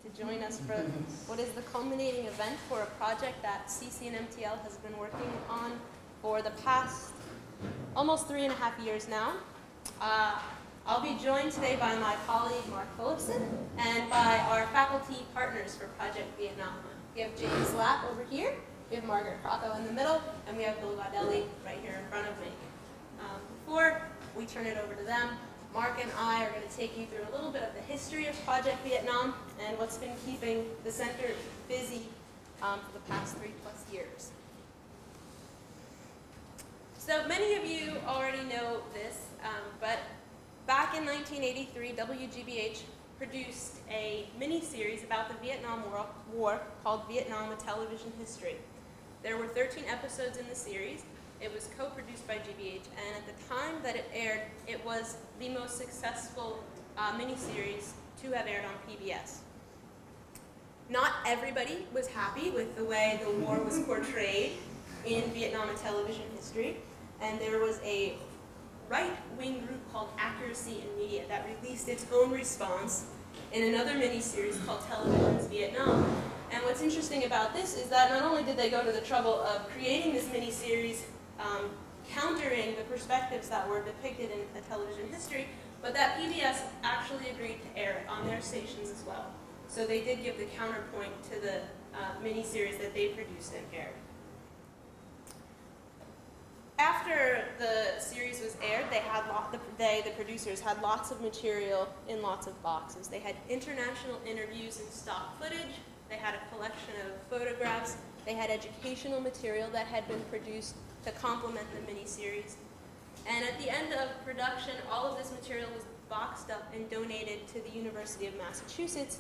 to join us for what is the culminating event for a project that CCNMTL has been working on for the past almost 3.5 years now. I'll be joined today by my colleague Mark Phillipson and by our faculty partners for Project Vietnam. We have James Lapp over here, we have Margaret Wong in the middle, and we have Bill Janelli right here in front of me. Before we turn it over to them, Mark and I are going to take you through a little bit of the history of Project Vietnam and what's been keeping the center busy for the past 3+ years. So many of you already know this, but back in 1983, WGBH produced a mini-series about the Vietnam War called Vietnam, A Television History. There were 13 episodes in the series. It was co-produced by GBH, and at the time that it aired, it was the most successful miniseries to have aired on PBS. Not everybody was happy with the way the war was portrayed in Vietnam, A Television History, and there was a right-wing group called Accuracy in Media that released its own response in another miniseries called Television's Vietnam. And what's interesting about this is that not only did they go to the trouble of creating this miniseries countering the perspectives that were depicted in A Television History, but that PBS actually agreed to air it on their stations as well. So they did give the counterpoint to the miniseries that they produced and aired. After the series was aired, the producers had lots of material in lots of boxes. They had international interviews and stock footage. They had a collection of photographs. They had educational material that had been produced to complement the miniseries. And at the end of production, all of this material was boxed up and donated to the University of Massachusetts,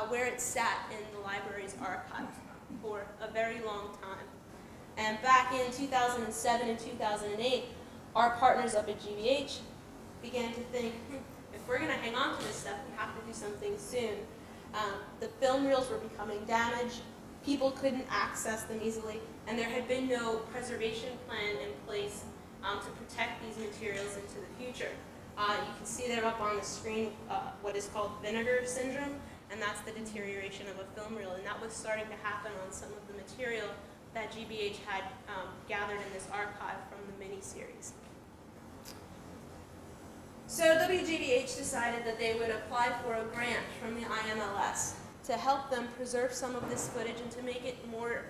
where it sat in the library's archive for a very long time. And back in 2007 and 2008, our partners up at GBH began to think, if we're going to hang on to this stuff, we have to do something soon. The film reels were becoming damaged, people couldn't access them easily, and there had been no preservation plan in place to protect these materials into the future. You can see there up on the screen what is called vinegar syndrome, and that's the deterioration of a film reel, and that was starting to happen on some of the material that GBH had gathered in this archive from the miniseries. So WGBH decided that they would apply for a grant from the IMLS to help them preserve some of this footage and to make it more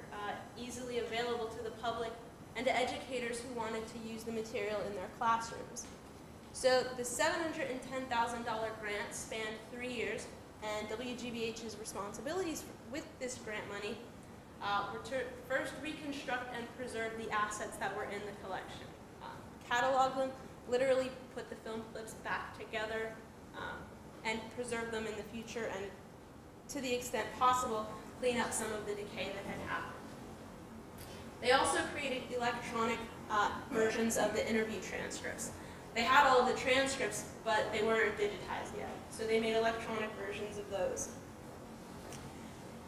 easily available to the public and to educators who wanted to use the material in their classrooms. So the $710,000 grant spanned 3 years, and WGBH's responsibilities with this grant money were to first reconstruct and preserve the assets that were in the collection, catalog them, literally put the film clips back together, and preserve them in the future, and to the extent possible, clean up some of the decay that had happened. They also created electronic versions of the interview transcripts. They had all of the transcripts, but they weren't digitized yet, so they made electronic versions of those.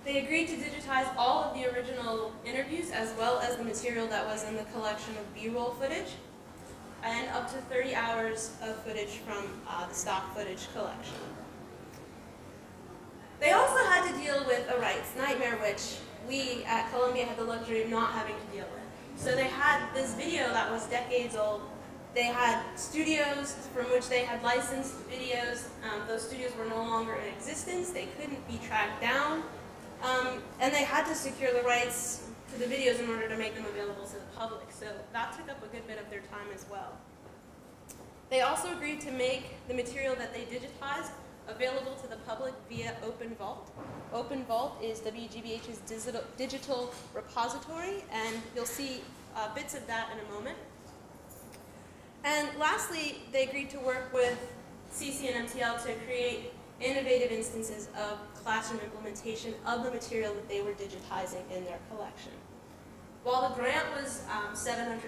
They agreed to digitize all of the original interviews as well as the material that was in the collection of B-roll footage, and up to 30 hours of footage from the stock footage collection. They also had to deal with a rights nightmare, which we at Columbia had the luxury of not having to deal with. So they had this video that was decades old. They had studios from which they had licensed videos. Those studios were no longer in existence. They couldn't be tracked down. And they had to secure the rights to the videos in order to make them available to the public. So that took up a good bit of their time as well. They also agreed to make the material that they digitized available to the public via Open Vault. Open Vault is WGBH's digital repository, and you'll see bits of that in a moment. And lastly, they agreed to work with CCNMTL to create innovative instances of classroom implementation of the material that they were digitizing in their collection. While the grant was $710,000,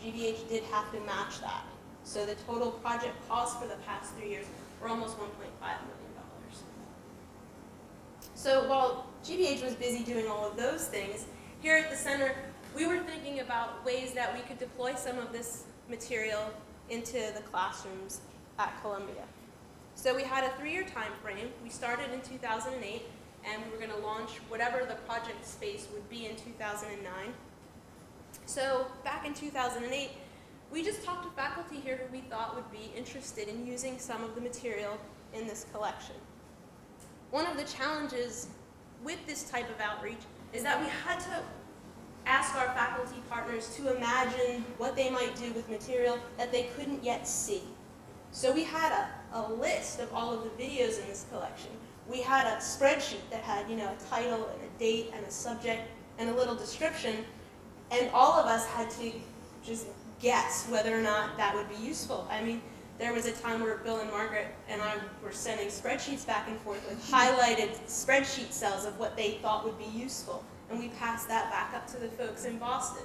GBH did have to match that. So the total project costs for the past 3 years were almost $1.5 million. So while GBH was busy doing all of those things, here at the center, we were thinking about ways that we could deploy some of this material into the classrooms at Columbia. So we had a 3-year time frame. We started in 2008, and we were going to launch whatever the project space would be in 2009. So back in 2008, we just talked to faculty here who we thought would be interested in using some of the material in this collection. One of the challenges with this type of outreach is that we had to ask our faculty partners to imagine what they might do with material that they couldn't yet see. So we had a list of all of the videos in this collection. We had a spreadsheet that had, a title and a date and a subject and a little description, and all of us had to just guess whether or not that would be useful. I mean, there was a time where Bill and Margaret and I were sending spreadsheets back and forth with highlighted spreadsheet cells of what they thought would be useful, and we passed that back up to the folks in Boston.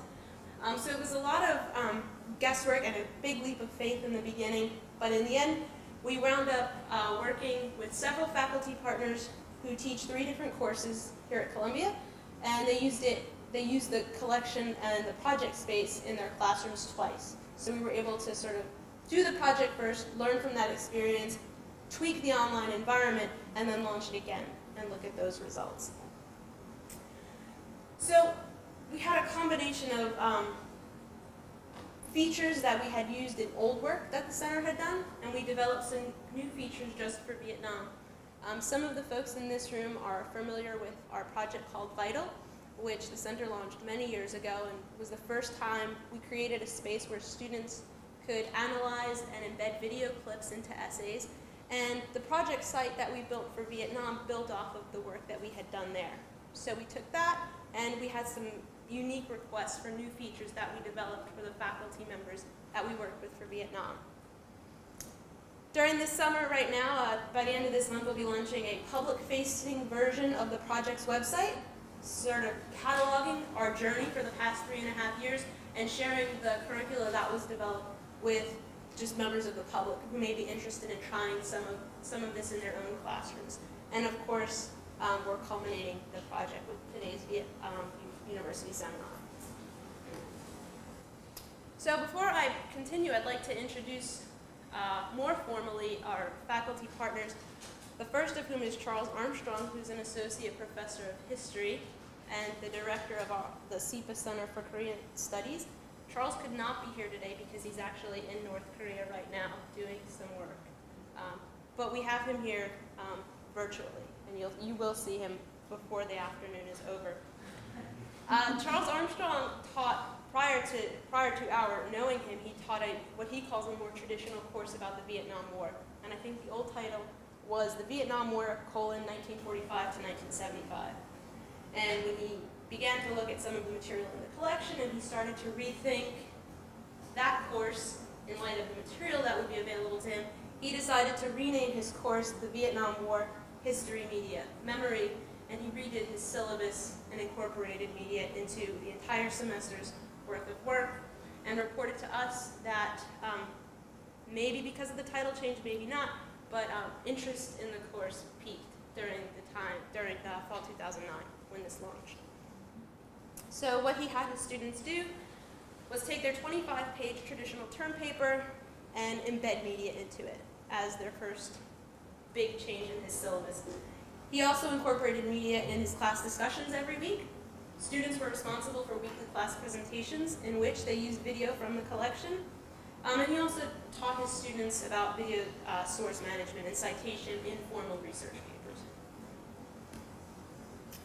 So it was a lot of guesswork and a big leap of faith in the beginning, but in the end, we wound up working with several faculty partners who teach 3 different courses here at Columbia, and they used the collection and the project space in their classrooms twice. So we were able to sort of do the project first, learn from that experience, tweak the online environment, and then launch it again and look at those results. So we had a combination of features that we had used in old work that the center had done, and we developed some new features just for Vietnam. Some of the folks in this room are familiar with our project called Vital, which the center launched many years ago, and was the first time we created a space where students could analyze and embed video clips into essays. And the project site that we built for Vietnam built off of the work that we had done there. So we took that, and we had some unique requests for new features that we developed for the faculty members that we worked with for Vietnam. During this summer right now, by the end of this month, we'll be launching a public-facing version of the project's website, sort of cataloging our journey for the past 3.5 years and sharing the curricula that was developed with just members of the public who may be interested in trying some of this in their own classrooms. And of course, we're culminating the project with today's University seminar. So before I continue, I'd like to introduce more formally our faculty partners, the first of whom is Charles Armstrong, who's an associate professor of history and the director of the SIPA Center for Korean Studies. Charles could not be here today because he's actually in North Korea right now doing some work. But we have him here virtually, and you will see him before the afternoon is over. Charles Armstrong taught, prior to our knowing him, he taught what he calls a more traditional course about the Vietnam War. And I think the old title was The Vietnam War, 1945 to 1975. And when he began to look at some of the material in the collection and he started to rethink that course in light of the material that would be available to him, he decided to rename his course The Vietnam War, History, Media, Memory, and he redid his syllabus and incorporated media into the entire semester's worth of work, and reported to us that maybe because of the title change, maybe not, but interest in the course peaked during fall 2009 when this launched. So what he had his students do was take their 25-page traditional term paper and embed media into it as their first big change in his syllabus. He also incorporated media in his class discussions every week. Students were responsible for weekly class presentations in which they used video from the collection. And he also taught his students about video source management and citation in formal research papers.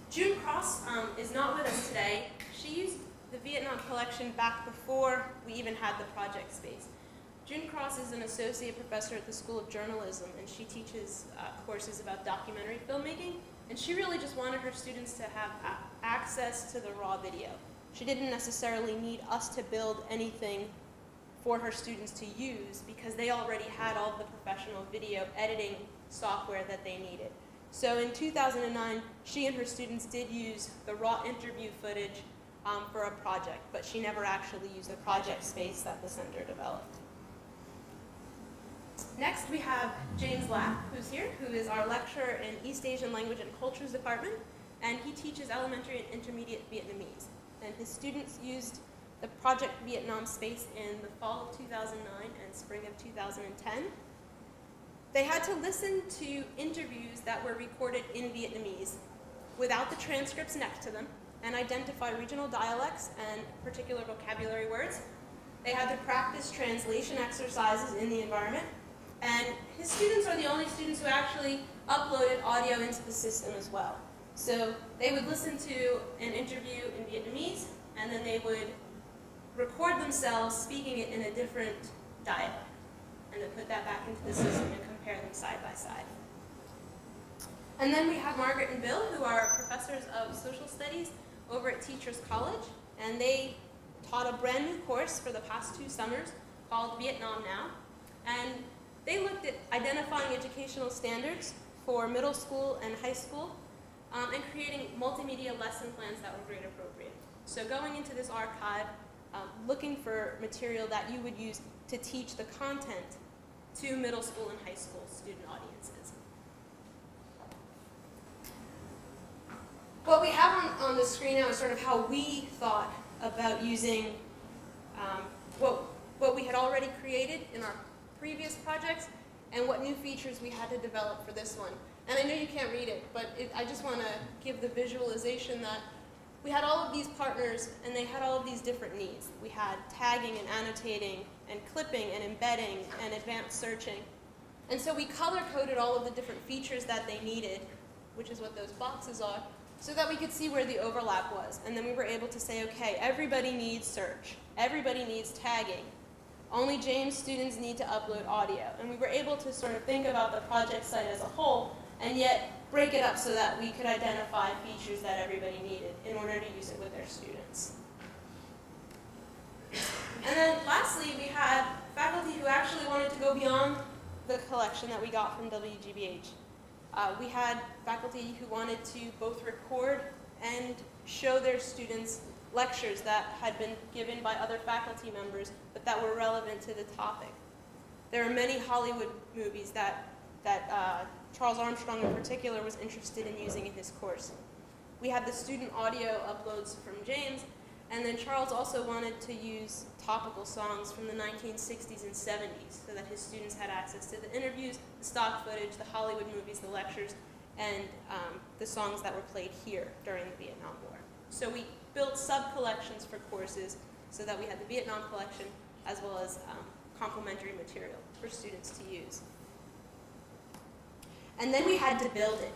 Jun Cross is not with us today. She used the Vietnam collection back before we even had the project space. Jun Cross is an associate professor at the School of Journalism, and she teaches courses about documentary filmmaking. And she really just wanted her students to have access to the raw video. She didn't necessarily need us to build anything for her students to use because they already had all the professional video editing software that they needed. So in 2009, she and her students did use the raw interview footage for a project, but she never actually used the project space that the center developed. Next, we have James Lack, who's here, who is our lecturer in East Asian Language and Cultures Department, and he teaches elementary and intermediate Vietnamese. And his students used the Project Vietnam space in the fall of 2009 and spring of 2010. they had to listen to interviews that were recorded in Vietnamese without the transcripts next to them and identify regional dialects and particular vocabulary words. They had to practice translation exercises in the environment. And his students are the only students who actually uploaded audio into the system as well. So they would listen to an interview in Vietnamese, and then they would record themselves speaking it in a different dialect, and then put that back into the system and compare them side by side. And then we have Margaret and Bill, who are professors of social studies over at Teachers College, and they taught a brand new course for the past 2 summers called Vietnam Now. And they looked at identifying educational standards for middle school and high school and creating multimedia lesson plans that were grade appropriate. So going into this archive, looking for material that you would use to teach the content to middle school and high school student audiences. What we have on the screen now is sort of how we thought about using what we had already created in our previous projects and what new features we had to develop for this one. And I know you can't read it, but I just want to give the visualization that we had all of these partners and they had all of these different needs. We had tagging and annotating and clipping and embedding and advanced searching. And so we color-coded all of the different features that they needed, which is what those boxes are, so that we could see where the overlap was. And then we were able to say, okay, everybody needs search. Everybody needs tagging. Only James students need to upload audio. And we were able to sort of think about the project site as a whole and yet break it up so that we could identify features that everybody needed in order to use it with their students. And then lastly, we had faculty who actually wanted to go beyond the collection that we got from WGBH. We had faculty who wanted to both record and show their students lectures that had been given by other faculty members, but that were relevant to the topic. There are many Hollywood movies that Charles Armstrong in particular was interested in using in his course. We had the student audio uploads from James, and then Charles also wanted to use topical songs from the 1960s and 70s so that his students had access to the interviews, the stock footage, the Hollywood movies, the lectures, and the songs that were played here during the Vietnam War. So we built sub-collections for courses so that we had the Vietnam collection as well as complementary material for students to use. And then we had to build it.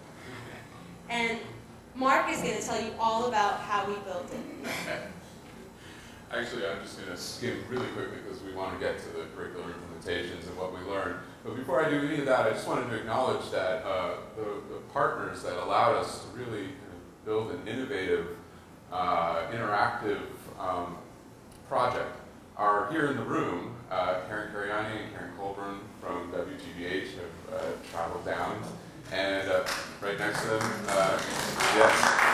And Mark is going to tell you all about how we built it. Actually, I'm just going to skim really quickly because we want to get to the curricular implementations and what we learned. But before I do any of that, I just wanted to acknowledge that the partners that allowed us to really kind of build an innovative, interactive project are here in the room. Karen Cariani and Karen Colburn from WGBH have traveled down, and right next to them, yes.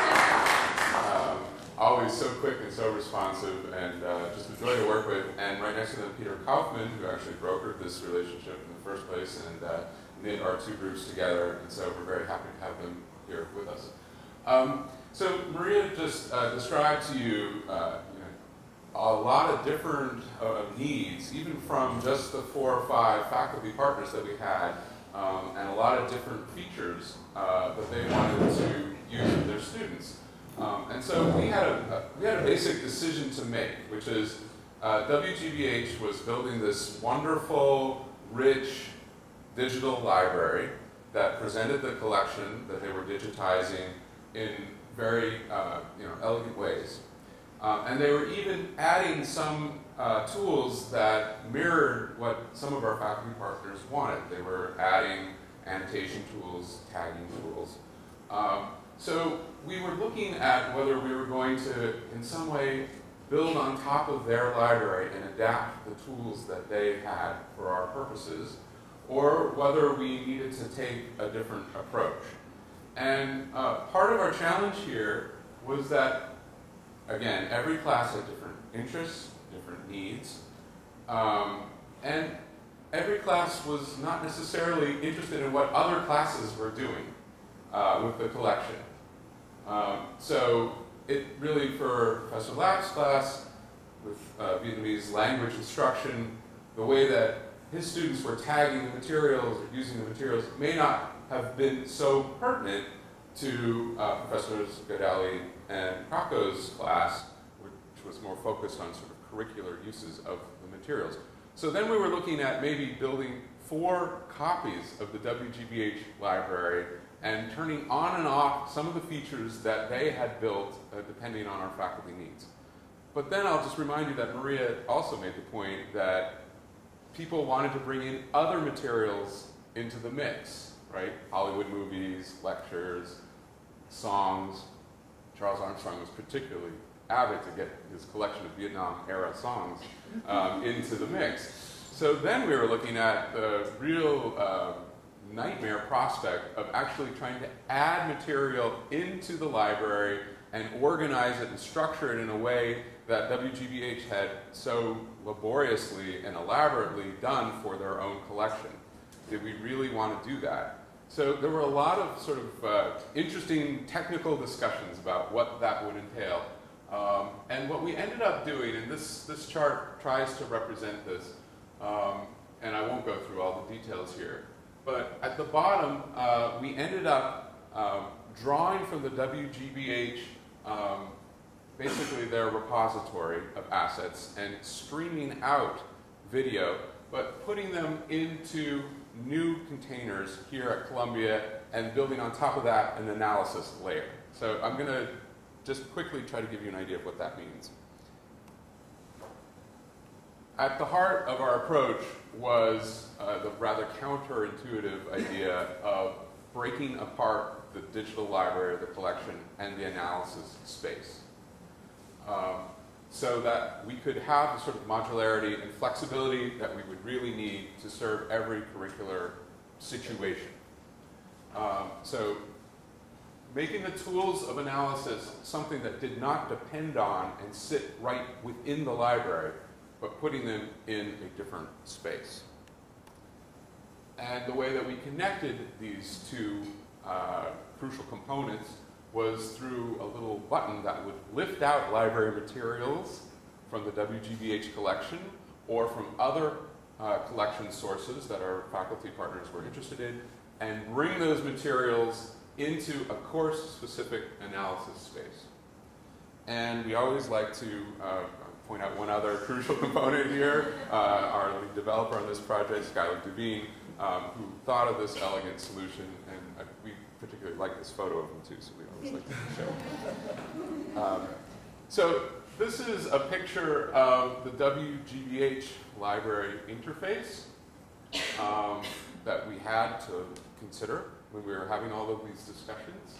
Always so quick and so responsive, and just a joy to work with. And right next to them, Peter Kaufman, who actually brokered this relationship in the first place and knit our 2 groups together. And so we're very happy to have them here with us. So Maria just described to you, a lot of different needs, even from just the 4 or 5 faculty partners that we had, and a lot of different features that they wanted to use with their students. And so we had a basic decision to make, which is WGBH was building this wonderful, rich digital library that presented the collection that they were digitizing in very elegant ways. And they were even adding some tools that mirrored what some of our faculty partners wanted. They were adding annotation tools, tagging tools. So we were looking at whether we were going to, in some way, build on top of their library and adapt the tools that they had for our purposes, or whether we needed to take a different approach. And part of our challenge here was that, again, every class had different interests, different needs, and every class was not necessarily interested in what other classes were doing with the collection. So it really, for Professor Lack's class, with Vietnamese language instruction, the way that his students were tagging the materials or using the materials may not have been so pertinent to Professors Janelli and Crocco's class, which was more focused on sort of curricular uses of the materials. So then we were looking at maybe building 4 copies of the WGBH library and turning on and off some of the features that they had built depending on our faculty needs. But then I'll just remind you that Maria also made the point that people wanted to bring in other materials into the mix, right? Hollywood movies, lectures, songs. Charles Armstrong was particularly avid to get his collection of Vietnam-era songs into the mix. So then we were looking at the real nightmare prospect of actually trying to add material into the library and organize it and structure it in a way that WGBH had so laboriously and elaborately done for their own collection. Did we really want to do that? So there were a lot of sort of interesting technical discussions about what that would entail. And what we ended up doing, and this chart tries to represent this, and I won't go through all the details here, but at the bottom, we ended up drawing from the WGBH basically their repository of assets and streaming out video, but putting them into new containers here at Columbia and building on top of that an analysis layer. So I'm going to just quickly try to give you an idea of what that means. At the heart of our approach was the rather counterintuitive idea of breaking apart the digital library, the collection, and the analysis space. So that we could have the sort of modularity and flexibility that we would really need to serve every curricular situation. So making the tools of analysis something that did not depend on and sit right within the library, but putting them in a different space. And the way that we connected these two crucial components was through a little button that would lift out library materials from the WGBH collection or from other collection sources that our faculty partners were interested in, and bring those materials into a course-specific analysis space. And we always like to point out one other crucial component here. Our lead developer on this project, Skylar Dubine, who thought of this elegant solution, and we particularly like this photo of him too, so we always like to show. So this is a picture of the WGBH library interface that we had to consider when we were having all of these discussions.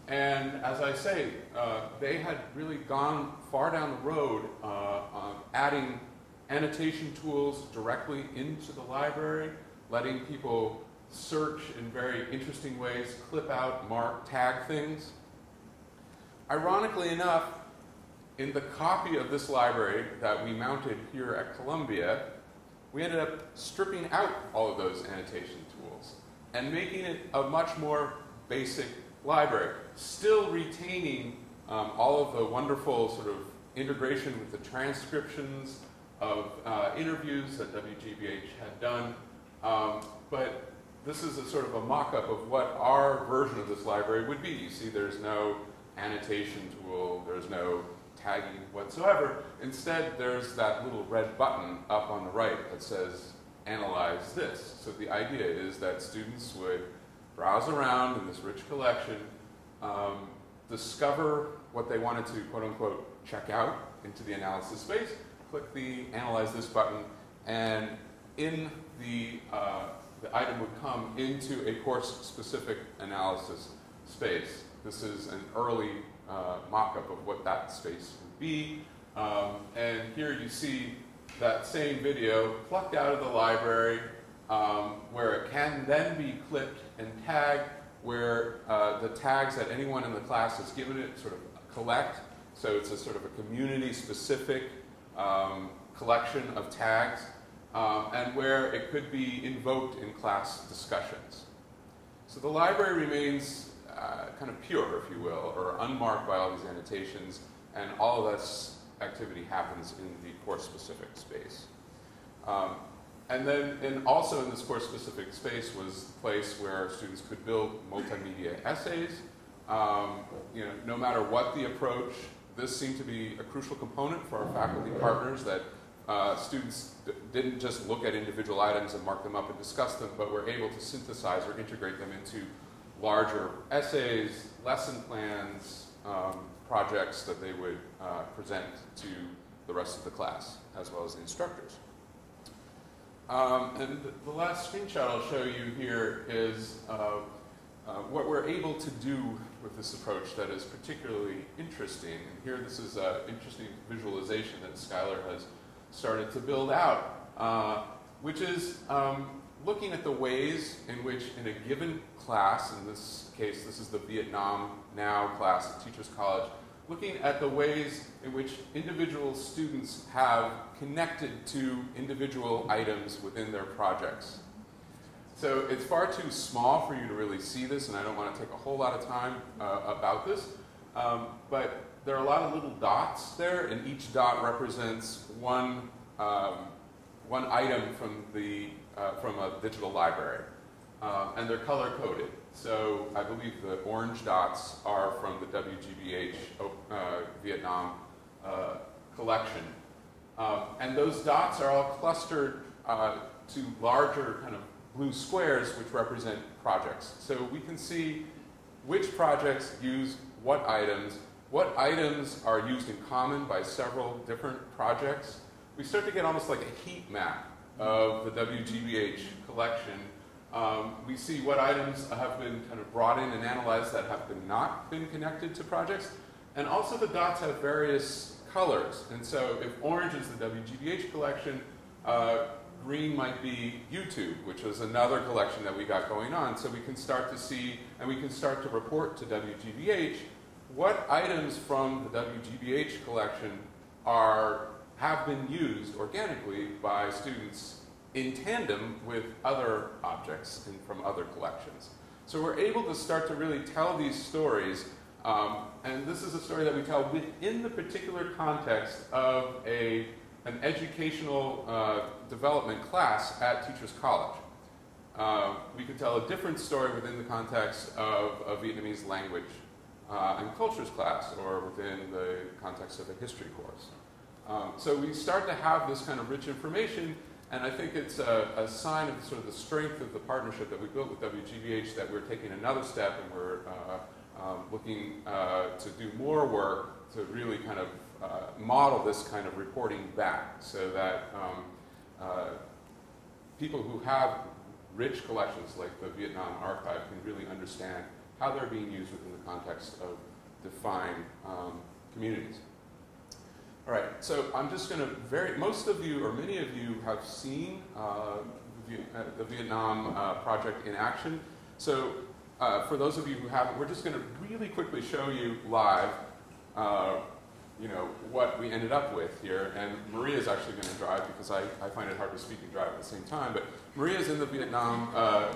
And as I say, they had really gone far down the road on adding annotation tools directly into the library, letting people search in very interesting ways, clip out, mark, tag things. Ironically enough, in the copy of this library that we mounted here at Columbia, we ended up stripping out all of those annotation tools and making it a much more basic library, still retaining all of the wonderful sort of integration with the transcriptions of interviews that WGBH had done, but this is a sort of a mock-up of what our version of this library would be. You see there's no annotation tool, there's no tagging whatsoever. Instead, there's that little red button up on the right that says, analyze this. So the idea is that students would browse around in this rich collection, discover what they wanted to, quote unquote, check out into the analysis space, click the analyze this button, and in the item would come into a course-specific analysis space. This is an early mock-up of what that space would be. And here you see that same video plucked out of the library where it can then be clipped and tagged, where the tags that anyone in the class has given it sort of collect. So it's a sort of a community-specific collection of tags, and where it could be invoked in class discussions. So the library remains kind of pure, if you will, or unmarked by all these annotations, and all of this activity happens in the course-specific space. And then also in this course-specific space was a place where students could build multimedia essays. No matter what the approach, this seemed to be a crucial component for our faculty partners, that students didn't just look at individual items and mark them up and discuss them, but were able to synthesize or integrate them into larger essays, lesson plans, projects that they would present to the rest of the class, as well as the instructors. And the last screenshot I'll show you here is what we're able to do with this approach that is particularly interesting. And here this is an interesting visualization that Skylar has started to build out, which is looking at the ways in which in a given class, in this case this is the Vietnam Now class at Teachers College, looking at the ways in which individual students have connected to individual items within their projects. So it's far too small for you to really see this, and I don't want to take a whole lot of time about this, but there are a lot of little dots there, and each dot represents one item from a digital library, and they're color-coded. So I believe the orange dots are from the WGBH Vietnam collection. And those dots are all clustered to larger kind of blue squares, which represent projects. So we can see which projects use what items are used in common by several different projects. We start to get almost like a heat map of the WGBH collection. We see what items have been kind of brought in and analyzed that have not been connected to projects. And also the dots have various colors. And so if orange is the WGBH collection, green might be YouTube, which was another collection that we got going on. So we can start to see, and we can start to report to WGBH what items from the WGBH collection have been used organically by students in tandem with other objects and from other collections. So we're able to start to really tell these stories, and this is a story that we tell within the particular context of an educational development class at Teachers College. We could tell a different story within the context of a Vietnamese language and cultures class, or within the context of a history course. So we start to have this kind of rich information, and I think it's a sign of sort of the strength of the partnership that we built with WGBH, that we're taking another step, and we're looking to do more work to really kind of model this kind of reporting back, so that people who have rich collections like the Vietnam Archive can really understand how they're being used within the context of defined communities. All right, so I'm just going to most of you, or many of you, have seen the Vietnam project in action. So for those of you who haven't, we're just going to really quickly show you live what we ended up with here. And Maria's actually going to drive, because I find it hard to speak and drive at the same time. But Maria's in the Vietnam,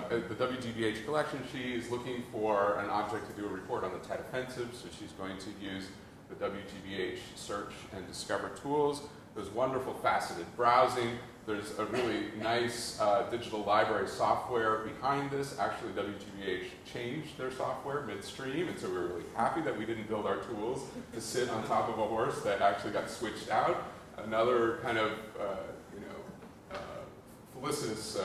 the WGBH collection. She is looking for an object to do a report on the Tet Offensive, so she's going to use the WGBH search and discover tools. There's wonderful faceted browsing. There's a really nice digital library software behind this. Actually, WGBH changed their software midstream, and so we were really happy that we didn't build our tools to sit on top of a horse that actually got switched out. Another kind of felicitous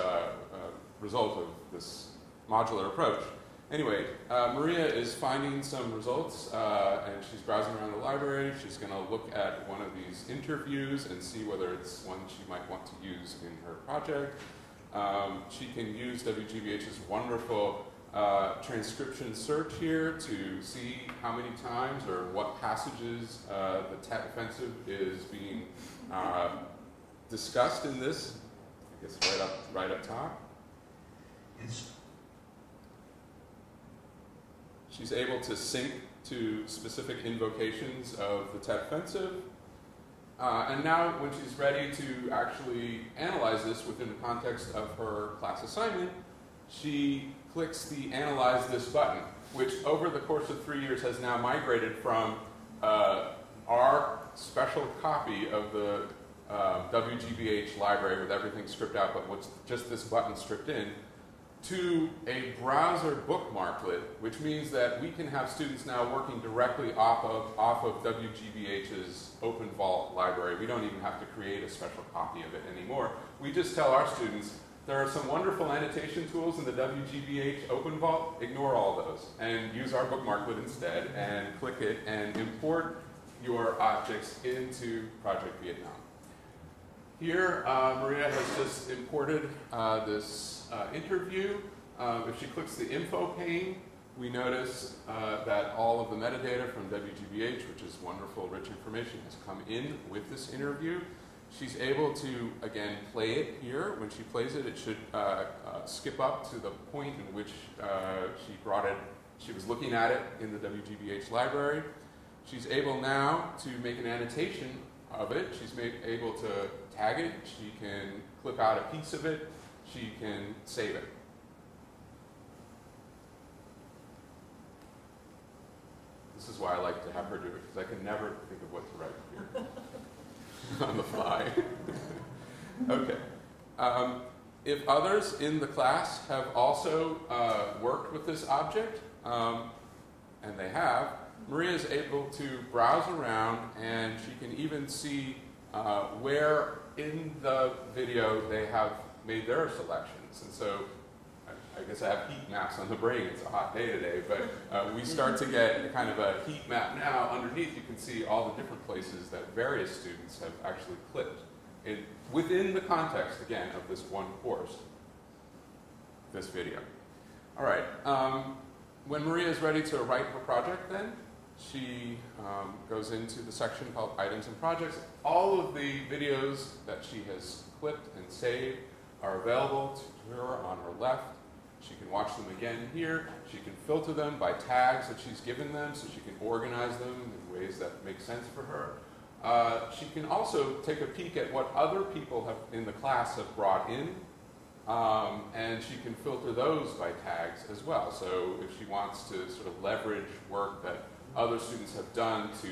result of this modular approach. Anyway, Maria is finding some results, and she's browsing around the library. She's going to look at one of these interviews and see whether it's one she might want to use in her project. She can use WGBH's wonderful transcription search here to see how many times or what passages the Tet Offensive is being discussed in this. I guess right up top. She's able to sync to specific invocations of the Tet Offensive. And now when she's ready to actually analyze this within the context of her class assignment, she clicks the Analyze This button, which over the course of 3 years has now migrated from our special copy of the WGBH library with everything stripped out, but what's just this button stripped in, to a browser bookmarklet, which means that we can have students now working directly off of WGBH's Open Vault library. We don't even have to create a special copy of it anymore. We just tell our students, there are some wonderful annotation tools in the WGBH Open Vault. Ignore all those and use our bookmarklet instead and click it and import your objects into Project Vietnam. Here, Maria has just imported this interview. If she clicks the info pane, we notice that all of the metadata from WGBH, which is wonderful, rich information, has come in with this interview. She's able to, again, play it here. When she plays it, it should skip up to the point in which she was looking at it in the WGBH library. She's able now to make an annotation of it. She's able to tag it. She can clip out a piece of it. She can save it. This is why I like to have her do it, because I can never think of what to write here on the fly. Okay. If others in the class have also worked with this object, and they have, Maria is able to browse around, and she can even see where in the video they have made their selections. And so I guess I have heat maps on the brain. It's a hot day today, but we start to get kind of a heat map now. Underneath, you can see all the different places that various students have actually clicked within the context, again, of this one course, this video. All right. When Maria is ready to write her project, then, she goes into the section called Items and Projects. All of the videos that she has clipped and saved are available to her on her left. She can watch them again here. She can filter them by tags that she's given them, so she can organize them in ways that make sense for her. She can also take a peek at what other people in the class have brought in, and she can filter those by tags as well. So if she wants to sort of leverage work that other students have done to,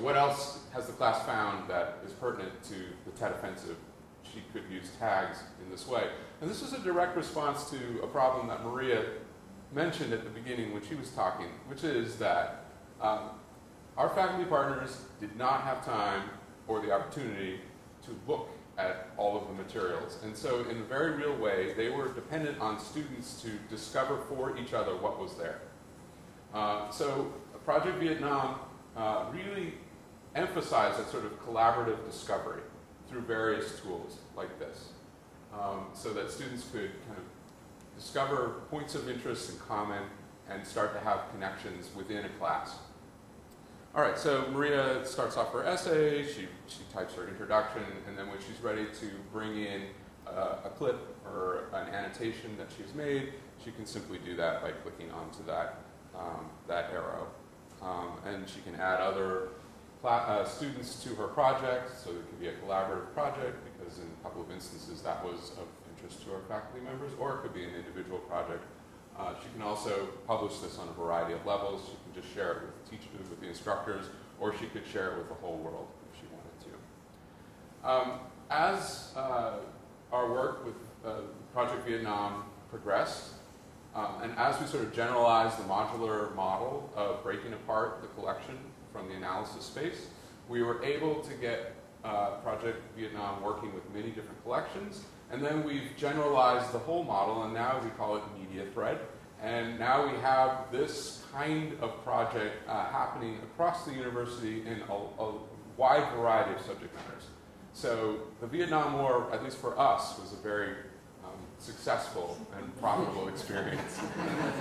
what else has the class found that is pertinent to the TED offensive, she could use tags in this way. And this is a direct response to a problem that Maria mentioned at the beginning when she was talking, which is that our faculty partners did not have time or the opportunity to look at all of the materials. And so in a very real way, they were dependent on students to discover for each other what was there. So Project Vietnam really emphasized that sort of collaborative discovery through various tools like this, so that students could kind of discover points of interest in common and start to have connections within a class. All right, so Maria starts off her essay, she types her introduction, and then when she's ready to bring in a clip or an annotation that she's made, she can simply do that by clicking onto that arrow. And she can add other students to her project, so it can be a collaborative project, because in a couple of instances that was of interest to our faculty members, or it could be an individual project. She can also publish this on a variety of levels. She can just share it with teachers, with the instructors, or she could share it with the whole world if she wanted to. As our work with Project Vietnam progressed, and as we sort of generalized the modular model of breaking apart the collection from the analysis space, we were able to get Project Vietnam working with many different collections, and then we've generalized the whole model, and now we call it Media Thread. And now we have this kind of project happening across the university in a wide variety of subject matters. So the Vietnam War, at least for us, was a very successful and profitable experience.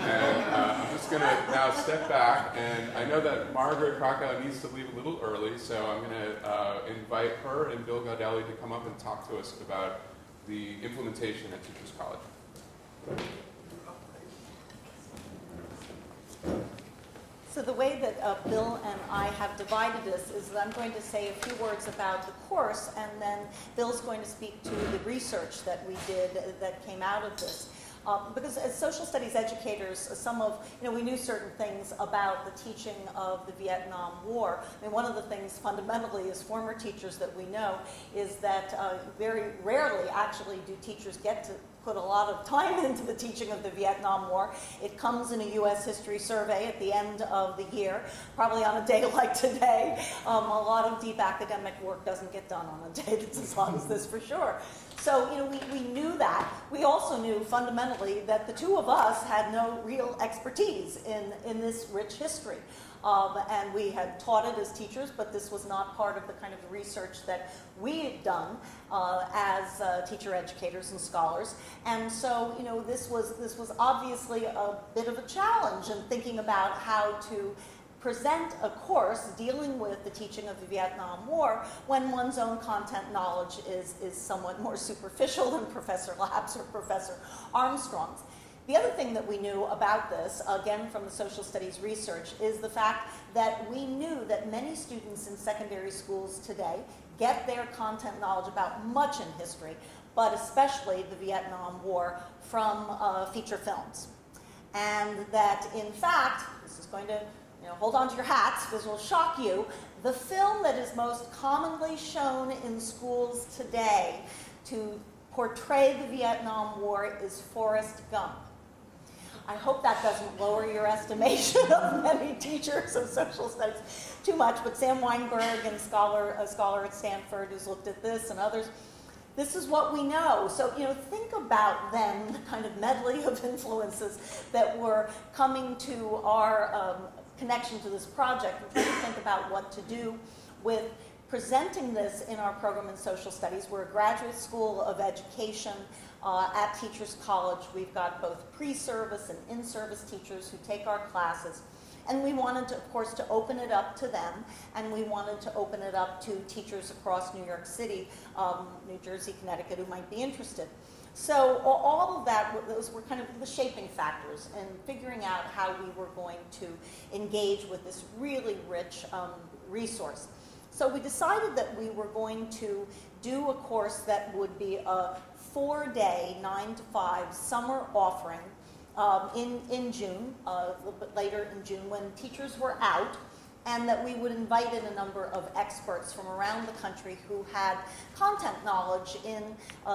And I'm just going to now step back, and I know that Margaret Krakow needs to leave a little early, so I'm going to invite her and Bill Gaudelli to come up and talk to us about the implementation at Teachers College. So the way that Bill and I have divided this is that I'm going to say a few words about the course, and then Bill's going to speak to the research that we did that came out of this. Because as social studies educators, some of, we knew certain things about the teaching of the Vietnam War. I mean, one of the things fundamentally as former teachers that we know is that very rarely actually do teachers get to put a lot of time into the teaching of the Vietnam War. It comes in a U.S. history survey at the end of the year, probably on a day like today. A lot of deep academic work doesn't get done on a day that's as long as this for sure. So, we knew that. We also knew fundamentally that the two of us had no real expertise in this rich history. And we had taught it as teachers, but this was not part of the kind of research that we had done as teacher educators and scholars. And so, this was obviously a bit of a challenge in thinking about how to present a course dealing with the teaching of the Vietnam War when one's own content knowledge is somewhat more superficial than Professor Lapp's or Professor Armstrong's. The other thing that we knew about this, again from the social studies research, is the fact that we knew that many students in secondary schools today get their content knowledge about much in history, but especially the Vietnam War, from feature films. And that, in fact, this is going to hold on to your hats because it will shock you. The film that is most commonly shown in schools today to portray the Vietnam War is Forrest Gump. I hope that doesn't lower your estimation of many teachers of social studies too much, but Sam Weinberg, and a scholar at Stanford who's looked at this, and others, this is what we know. So, think about then the kind of medley of influences that were coming to our connection to this project. We're trying to think about what to do with presenting this in our program in social studies. We're a graduate school of education at Teachers College. We've got both pre-service and in-service teachers who take our classes. And we wanted to, of course, to open it up to them, and we wanted to open it up to teachers across New York City, New Jersey, Connecticut, who might be interested. So all of that, those were kind of the shaping factors in figuring out how we were going to engage with this really rich resource. So we decided that we were going to do a course that would be a 4-day, 9 to 5 summer offering in June, a little bit later in June, when teachers were out, and that we would invite in a number of experts from around the country who had content knowledge in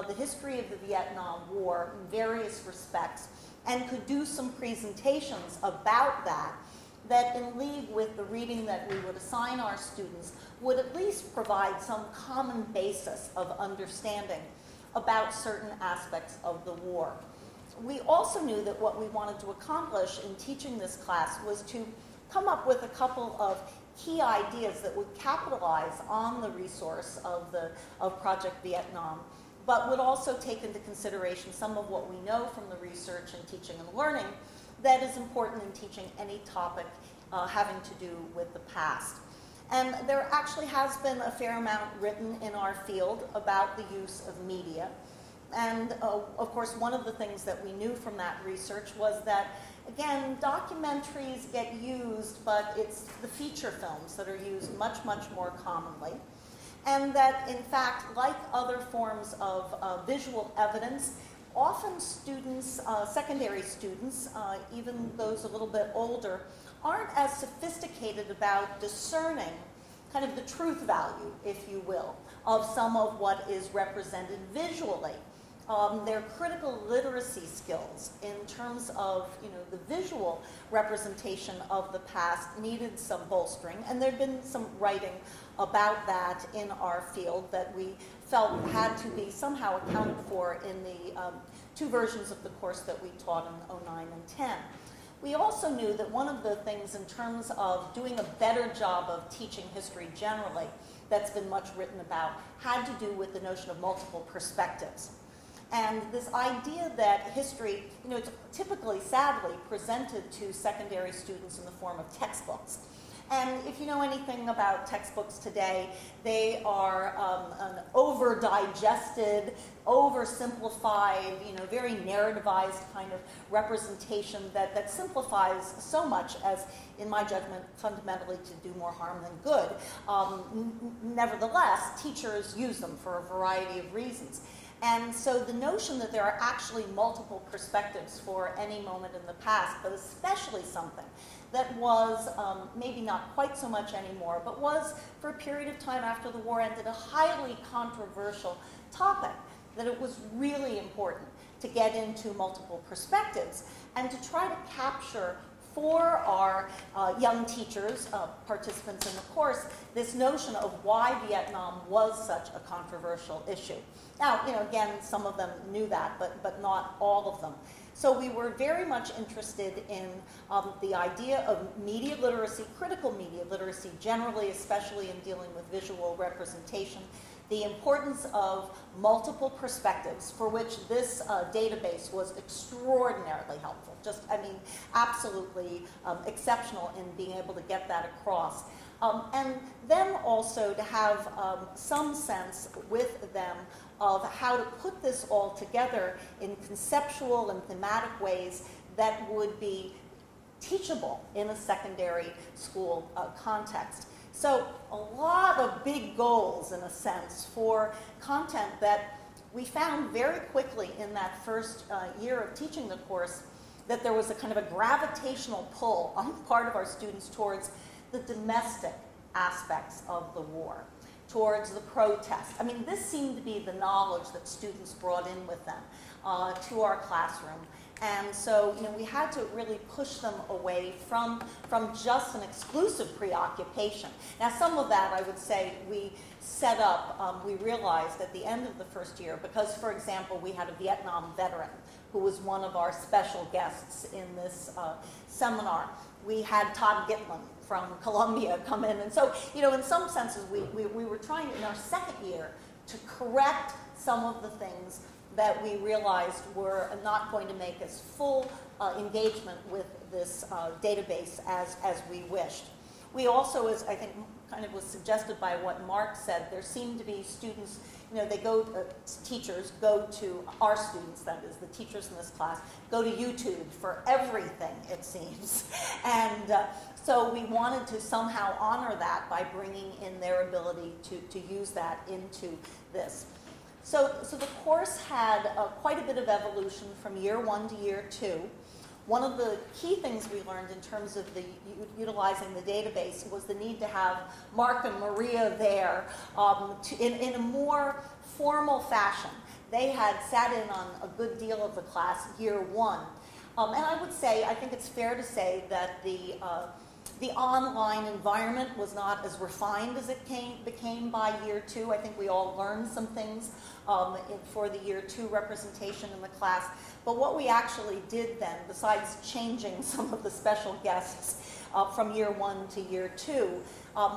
the history of the Vietnam War in various respects, and could do some presentations about that, that in league with the reading that we would assign our students, would at least provide some common basis of understanding about certain aspects of the war. We also knew that what we wanted to accomplish in teaching this class was to come up with a couple of key ideas that would capitalize on the resource of Project Vietnam, but would also take into consideration some of what we know from the research in teaching and learning that is important in teaching any topic having to do with the past. And there actually has been a fair amount written in our field about the use of media. And of course, one of the things that we knew from that research was that, again, documentaries get used, but it's the feature films that are used much, much more commonly. And that, in fact, like other forms of visual evidence, often students, secondary students, even those a little bit older, aren't as sophisticated about discerning kind of the truth value, if you will, of some of what is represented visually. Their critical literacy skills in terms of the visual representation of the past needed some bolstering, and there had been some writing about that in our field that we felt had to be somehow accounted for in the 2 versions of the course that we taught in 09 and 10. We also knew that one of the things in terms of doing a better job of teaching history generally that's been much written about had to do with the notion of multiple perspectives. And this idea that history, it's typically, sadly, presented to secondary students in the form of textbooks. And if you know anything about textbooks today, they are an over-digested, oversimplified, very narrativized kind of representation that simplifies so much as, in my judgment, fundamentally to do more harm than good. Nevertheless, teachers use them for a variety of reasons. And so the notion that there are actually multiple perspectives for any moment in the past, but especially something that was maybe not quite so much anymore, but was for a period of time after the war ended a highly controversial topic, that it was really important to get into multiple perspectives and to try to capture for our young teachers, participants in the course, this notion of why Vietnam was such a controversial issue. Now, again, some of them knew that, but not all of them. So we were very much interested in the idea of media literacy, critical media literacy generally, especially in dealing with visual representation, the importance of multiple perspectives, for which this database was extraordinarily helpful. Just, absolutely exceptional in being able to get that across. And then also to have some sense with them of how to put this all together in conceptual and thematic ways that would be teachable in a secondary school context. So a lot of big goals, in a sense, for content that we found very quickly in that first year of teaching the course, that there was a kind of a gravitational pull on the part of our students towards the domestic aspects of the war, towards the protest. This seemed to be the knowledge that students brought in with them to our classroom. And so, we had to really push them away from just an exclusive preoccupation. Now, some of that, I would say, we set up, we realized at the end of the first year, because, for example, we had a Vietnam veteran who was one of our special guests in this seminar. We had Todd Gitlin from Columbia come in. And so, in some senses, we were trying in our second year to correct some of the things that we realized were not going to make us full engagement with this database as we wished. We also, as I think kind of was suggested by what Mark said, there seemed to be students, teachers go to, our students, that is, the teachers in this class, go to YouTube for everything, it seems. And so we wanted to somehow honor that by bringing in their ability to use that into this. So the course had quite a bit of evolution from year 1 to year 2. One of the key things we learned in terms of utilizing the database was the need to have Mark and Maria there in a more formal fashion. They had sat in on a good deal of the class year 1. And I would say, I think it's fair to say that the online environment was not as refined as it became by year 2. I think we all learned some things for the year 2 representation in the class. But what we actually did then, besides changing some of the special guests from year 1 to year 2,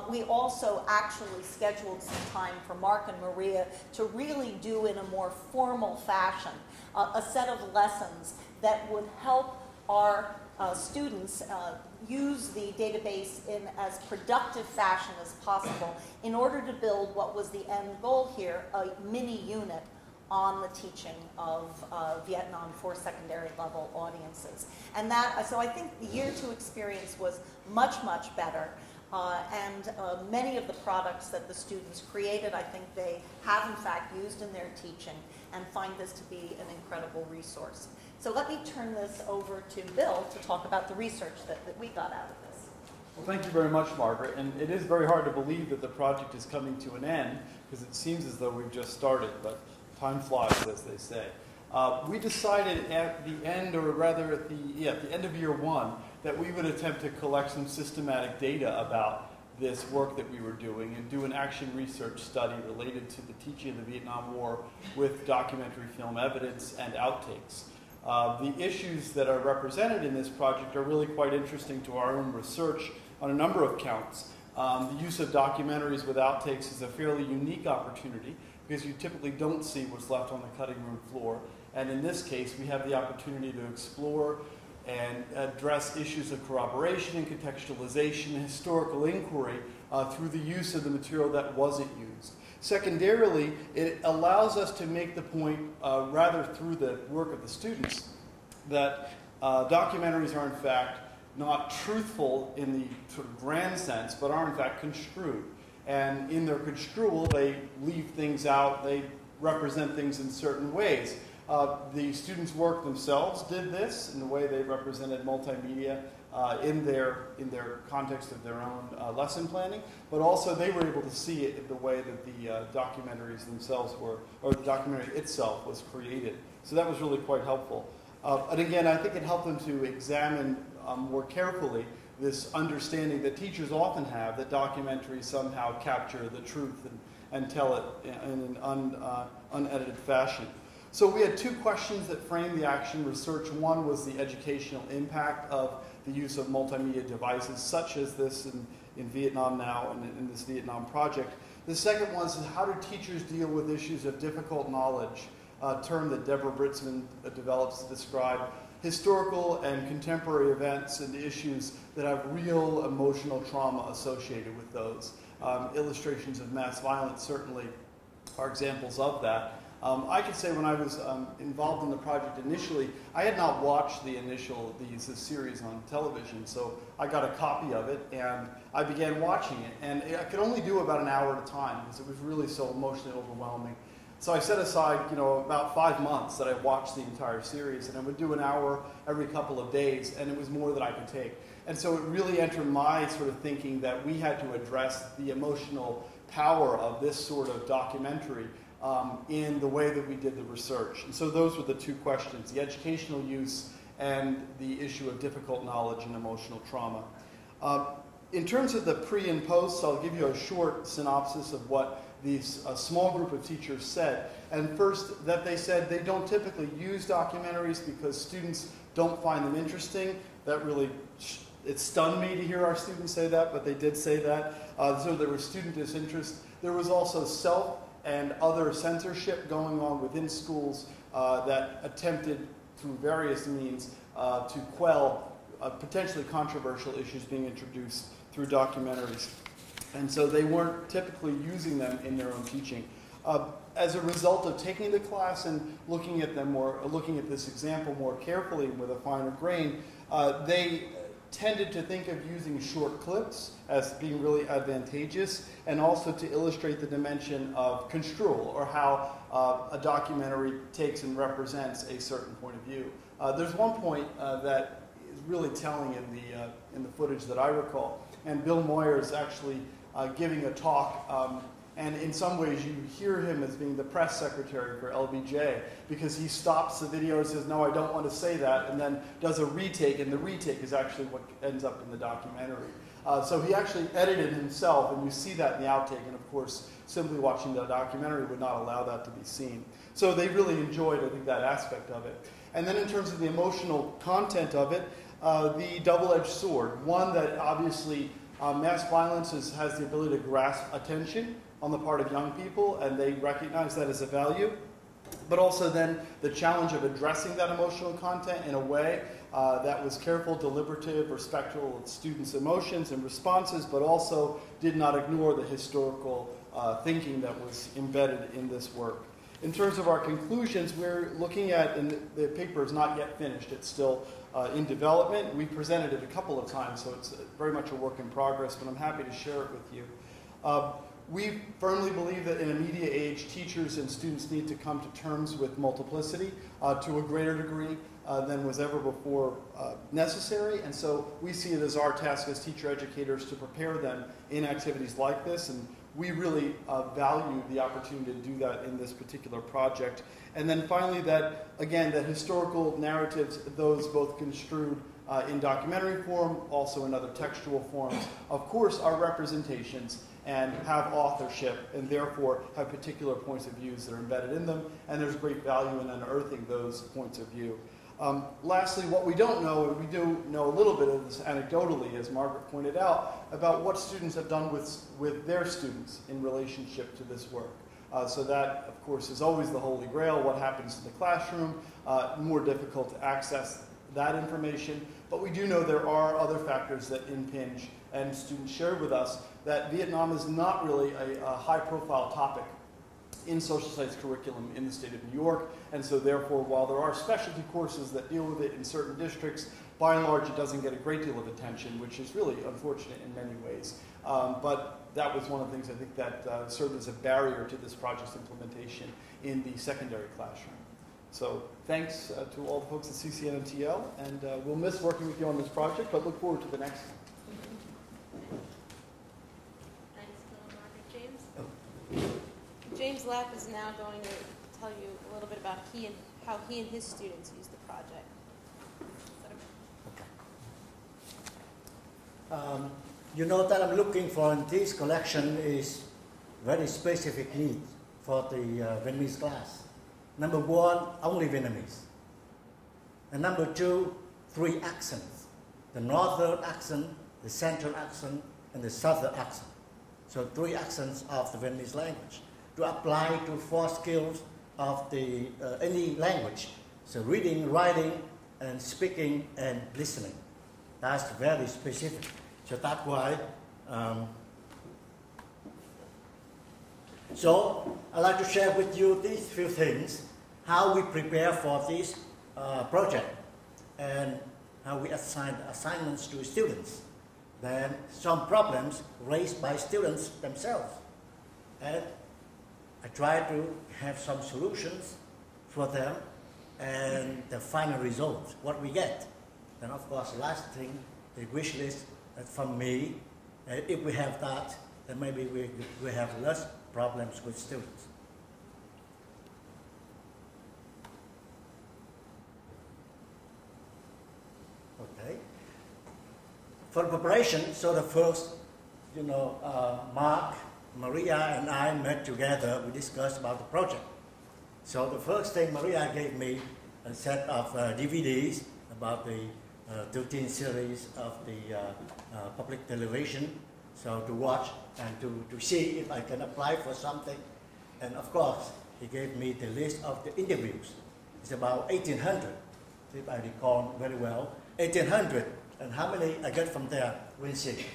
we also actually scheduled some time for Mark and Maria to really do in a more formal fashion a set of lessons that would help our students use the database in as productive fashion as possible in order to build what was the end goal here, a mini unit on the teaching of Vietnam for secondary level audiences. And so I think the year 2 experience was much, much better. And many of the products that the students created, I think they have in fact used in their teaching and find this to be an incredible resource. So let me turn this over to Bill to talk about the research that we got out of this. Well, thank you very much, Margaret. And it is very hard to believe that the project is coming to an end, because it seems as though we've just started, but time flies, as they say. We decided at the end, or rather at the end of year 1, that we would attempt to collect some systematic data about this work that we were doing and do an action research study related to the teaching of the Vietnam War with documentary film evidence and outtakes. The issues that are represented in this project are really quite interesting to our own research on a number of counts. The use of documentaries with outtakes is a fairly unique opportunity because you typically don't see what's left on the cutting room floor. And in this case, we have the opportunity to explore and address issues of corroboration and contextualization and historical inquiry through the use of the material that wasn't used. Secondarily, it allows us to make the point, rather through the work of the students, that documentaries are in fact not truthful in the sort of grand sense, but are in fact construed. And in their construal, they leave things out, they represent things in certain ways. The students' work themselves did this in the way they represented multimedia in their context of their own lesson planning, but also they were able to see it in the way that the documentaries themselves were, or the documentary itself was created. So that was really quite helpful. And again, I think it helped them to examine more carefully this understanding that teachers often have, that documentaries somehow capture the truth and tell it in an unedited fashion. So we had two questions that framed the action research. One was the educational impact of the use of multimedia devices such as this in Vietnam now and in this Vietnam project. The second one is how do teachers deal with issues of difficult knowledge, a term that Deborah Britzman develops to describe historical and contemporary events and issues that have real emotional trauma associated with those. Illustrations of mass violence certainly are examples of that. I could say when I was involved in the project initially, I had not watched this series on television, so I got a copy of it and I began watching it. And I could only do about an hour at a time because it was really so emotionally overwhelming. So I set aside, about 5 months that I watched the entire series, and I would do an hour every couple of days, and it was more than I could take. And so it really entered my sort of thinking that we had to address the emotional power of this sort of documentary in the way that we did the research. And so those were the two questions, the educational use and the issue of difficult knowledge and emotional trauma. In terms of the pre and post, I'll give you a short synopsis of what a small group of teachers said. And first, that they said they don't typically use documentaries because students don't find them interesting. That really, it stunned me to hear our students say that, but they did say that. So there was student disinterest. There was also self and other censorship going on within schools that attempted through various means to quell potentially controversial issues being introduced through documentaries. And so they weren't typically using them in their own teaching. As a result of taking the class and looking at this example more carefully with a finer grain, they tended to think of using short clips as being really advantageous, and also to illustrate the dimension of construal, or how a documentary takes and represents a certain point of view. There's one point that is really telling in the footage that I recall, and Bill Moyer is actually giving a talk, and in some ways you hear him as being the press secretary for LBJ, because he stops the video and says, no, I don't want to say that, and then does a retake, and the retake is actually what ends up in the documentary. So he actually edited himself, and you see that in the outtake, and of course, simply watching the documentary would not allow that to be seen. So they really enjoyed, I think, that aspect of it. And then in terms of the emotional content of it, the double-edged sword, one that obviously mass violence has the ability to grasp attention on the part of young people, and they recognize that as a value, but also then the challenge of addressing that emotional content in a way that was careful, deliberative, respectful of students' emotions and responses, but also did not ignore the historical thinking that was embedded in this work. In terms of our conclusions, we're looking at, and the paper is not yet finished, it's still in development. We presented it a couple of times, so it's very much a work in progress, but I'm happy to share it with you. We firmly believe that in a media age, teachers and students need to come to terms with multiplicity to a greater degree than was ever before necessary, and so we see it as our task as teacher educators to prepare them in activities like this, and we really value the opportunity to do that in this particular project. And then finally, that, again, that historical narratives, those both construed in documentary form, also in other textual forms, of course, are representations and have authorship, and therefore have particular points of views that are embedded in them, and there's great value in unearthing those points of view. Lastly, what we don't know, and we do know a little bit of this anecdotally, as Margaret pointed out, about what students have done with their students in relationship to this work. So that, of course, is always the holy grail, what happens in the classroom, more difficult to access that information, but we do know there are other factors that impinge, and students shared with us that Vietnam is not really a high-profile topic in social studies curriculum in the state of New York, and so therefore, while there are specialty courses that deal with it in certain districts, by and large, it doesn't get a great deal of attention, which is really unfortunate in many ways. But that was one of the things I think that served as a barrier to this project's implementation in the secondary classroom. So thanks to all the folks at CCNMTL, and we'll miss working with you on this project, but look forward to the next one. Thanks, Margaret. James? James Lapp is now going to tell you a little bit about how he and his students use the project. You know that I'm looking for in this collection is very specific need for the Vietnamese class. Number one, only Vietnamese. And number two, 3 accents. The northern accent, the central accent, and the southern accent. So 3 accents of the Vietnamese language to apply to 4 skills of the any language. So reading, writing, and speaking, and listening. That's very specific. So that's why. So I'd like to share with you these few things, how we prepare for this project, and how we assign assignments to students. Then some problems raised by students themselves. And I try to have some solutions for them, and the final results, what we get. And of course, last thing, the wish list from me. If we have that, then maybe we have less problems with students. Okay. For preparation, so the first, Mark, Maria, and I met together. We discussed about the project. So the first thing, Maria gave me a set of DVDs about the 13 series of the public television, so to watch and to see if I can apply for something. And of course, he gave me the list of the interviews. It's about 1,800, if I recall very well. 1,800, and how many I get from there, we'll see.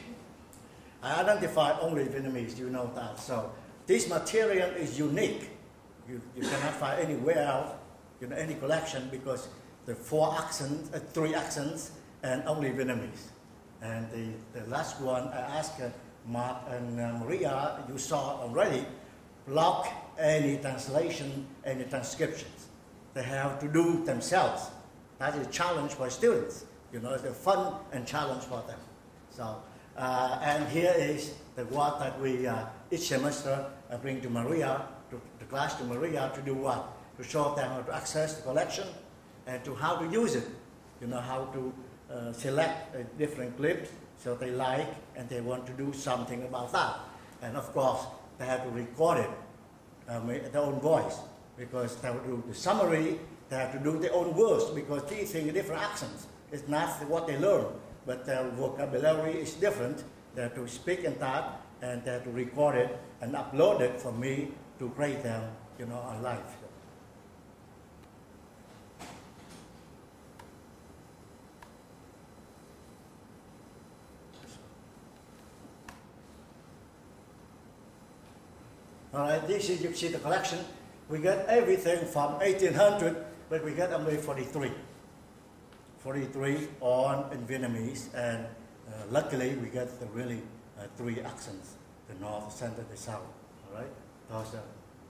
I identified only Vietnamese, you know that. So this material is unique. You cannot find anywhere else, any collection, because the 3 accents, and only Vietnamese. And the last one, I asked Mark and Maria, you saw already, block any translation, any transcriptions. They have to do themselves. That is a challenge for students. It's a fun and challenge for them. So, and here is the one that we, each semester, bring to Maria, to the class to Maria to do what? To show them how to access the collection and to how to use it. How to select different clips so they like and they want to do something about that. And of course, they have to record it, their own voice, because they have to do the summary, they have to do their own words, because these things are different accents. It's not what they learn, but their vocabulary is different. They have to speak in that, and they have to record it and upload it for me to grade them, on live. All right, this is, you see the collection. We get everything from 1,800, but we get only 43. 43 on in Vietnamese, and luckily we get the really 3 accents, the north, the center, the south. All right,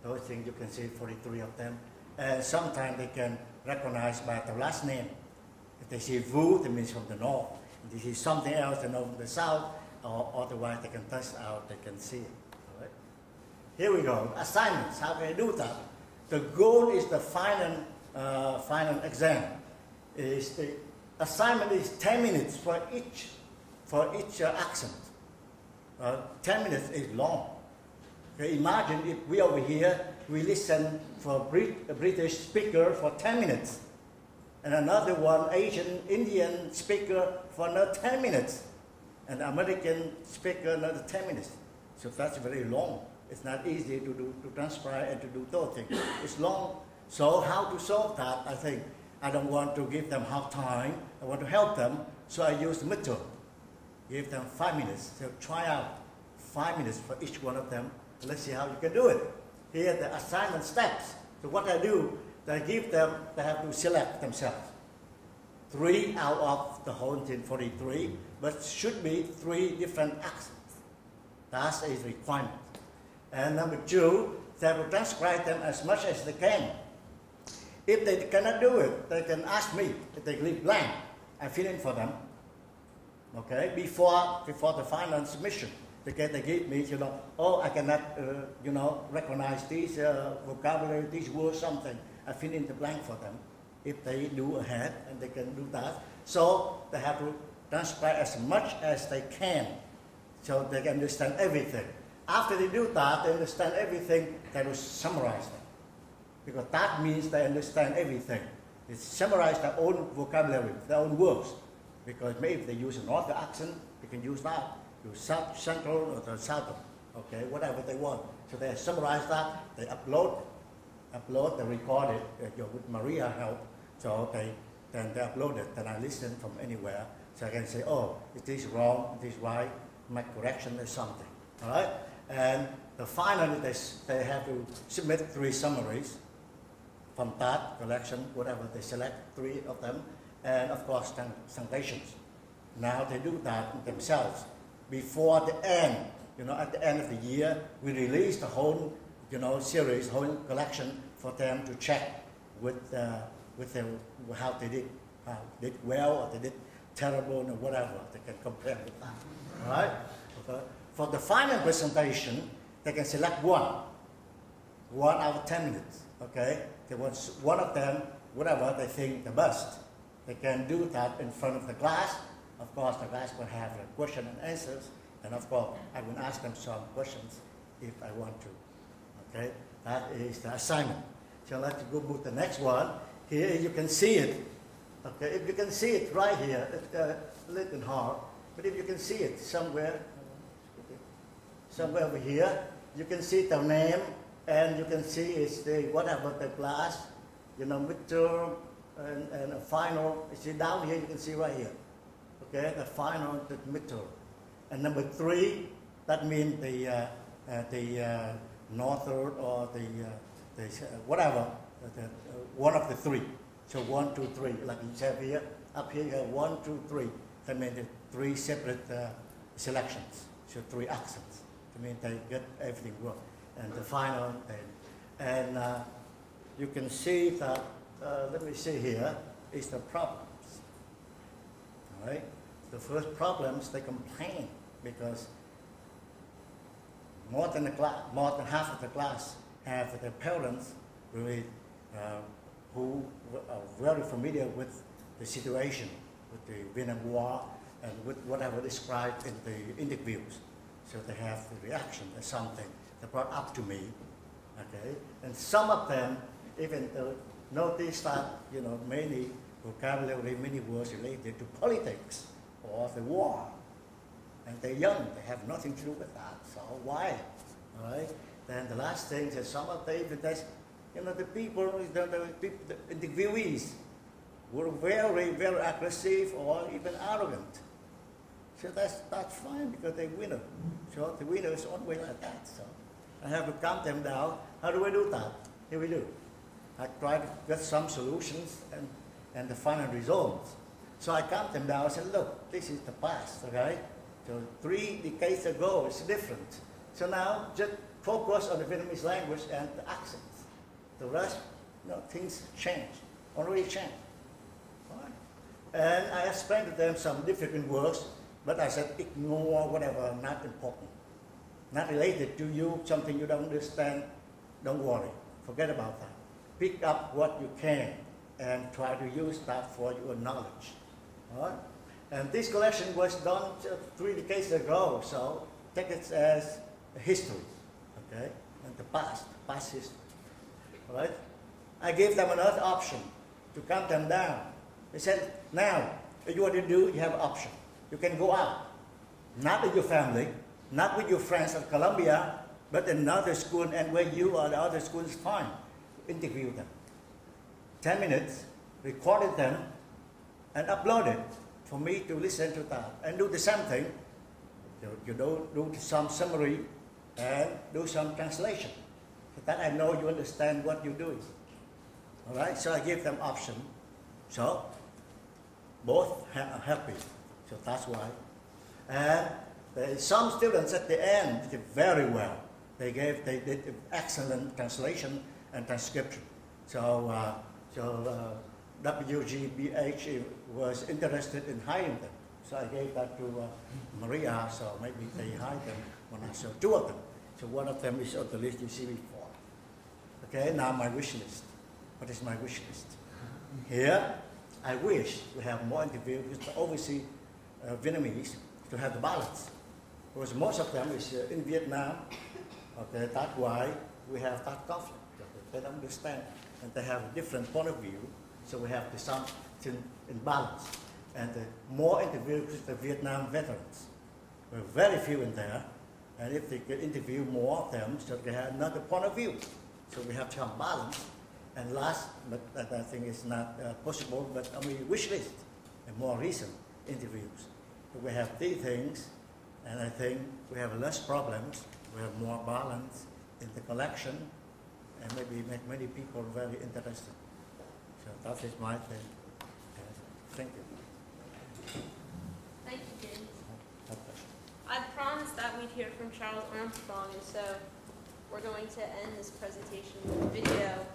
those things you can see 43 of them. And sometimes they can recognize by the last name. If they see Vu, that means from the north. If they see something else, they know from the south, or otherwise they can test out, they can see it. Here we go, assignments, how can I do that? The goal is the final exam. The assignment is 10 minutes for each accent. 10 minutes is long. Okay, imagine if we over here, we listen for a British speaker for 10 minutes, and another one, Asian, Indian speaker for another 10 minutes, and American speaker another 10 minutes. So that's very long. It's not easy to transcribe and to do those things. It's long. So how to solve that? I think I don't want to give them hard time. I want to help them. So I use the midterm. Give them 5 minutes. So try out 5 minutes for each one of them. Let's see how you can do it. Here the assignment steps. So what I do, I give them, they have to select themselves. 3 out of the whole 143, but should be 3 different accents. That is requirement. And number 2, they will transcribe them as much as they can. If they cannot do it, they can ask me. If they leave blank, I fill in for them. Okay, before the final submission, they give me, oh, I cannot, recognize these vocabulary, these words, something. I fill in the blank for them. If they do ahead, and they can do that. So they have to transcribe as much as they can, so they can understand everything. After they do that, they understand everything, they will summarize them. Because that means they understand everything. They summarize their own vocabulary, their own words. Because maybe if they use a northern accent, they can use that. Use south, central, or the southern, okay, whatever they want. So they summarize that, they upload, they record it with Maria help. So then they upload it, then I listen from anywhere. So I can say, oh, it is wrong, it is right, make correction or something. All right? And finally, they have to submit 3 summaries from that collection, whatever they select, 3 of them, and of course, translations. Now they do that themselves. Before the end, at the end of the year, we release the whole, series, whole collection for them to check with how they did, did well or they did terrible or whatever. They can compare with that. All right? Okay. For the final presentation, they can select 1 out of 10 minutes. Okay? They want one of them, whatever they think the best. They can do that in front of the class. Of course, the class will have a question and answers. And of course, I will ask them some questions if I want to. Okay? That is the assignment. So let's go to the next one. Here you can see it. Okay? If you can see it right here, it's a little hard. But if you can see it somewhere over here, you can see the name, and you can see it's the whatever the class, midterm and a final. You see down here, you can see right here. Okay, the final, the midterm. And number 3, that means the northern or the whatever, one of the 3. So 1, 2, 3, like you have here. Up here you have 1, 2, 3. That means 3 separate selections. So 3 accents. That means they get everything wrong. And the final thing. And you can see that, let me see here, is the problems. All right? The first problems, they complain because more than half of the class have their parents really who are very familiar with the situation, with the Vietnam War, and with whatever described in the interviews. So they have the reaction or something that brought up to me, okay? And some of them even notice that, many vocabulary, many words related to politics or the war. And they're young, they have nothing to do with that, so why? All right? Then the last thing is some of them, the people, the interviewees were very, very aggressive or even arrogant. So that's fine because they're winner. So the winner is always like that. So I have to calm them down. How do I do that? Here we do. I try to get some solutions and the final results. So I calm them down and say, look, this is the past, okay? So 3 decades ago, it's different. So now just focus on the Vietnamese language and the accents. The rest, things change, already changed. All right? And I explained to them some difficult words, but I said, ignore whatever, not important. Not related to you, something you don't understand, don't worry. Forget about that. Pick up what you can and try to use that for your knowledge. All right? And this collection was done 3 decades ago, so take it as a history, okay? And the past history. All right? I gave them another option to calm them down. They said, now, if you want to do, you have an option. You can go out, not with your family, not with your friends at Columbia, but in another school, and where you are, the other school is fine. Interview them. 10 minutes, recorded them, and upload it for me to listen to that. And do the same thing. You do some summary and do some translation. So that I know you understand what you're doing. All right, so I give them option. So both happy. So that's why. And some students at the end did very well. They did excellent translation and transcription. So, WGBH was interested in hiring them. So I gave that to Maria, so maybe they hired them when I saw two of them. So one of them is on the list you see before. Okay, now my wish list. What is my wish list? Here, I wish we have more interviews with the overseas Vietnamese to have the balance. Because most of them is in Vietnam. Okay, that's why we have that conflict. They don't understand, and they have a different point of view. So we have to something in balance. And more interviews with the Vietnam veterans. There are very few in there, and if they could interview more of them, so they have another point of view. So we have to have balance. And last, but that I think is not possible, but I mean wish list and more recent interviews. So we have these things, and I think we have less problems. We have more balance in the collection, and maybe make many people very interested. So that is my thing. Thank you. Thank you, James. I promised that we'd hear from Charles Armstrong, and so we're going to end this presentation with a video.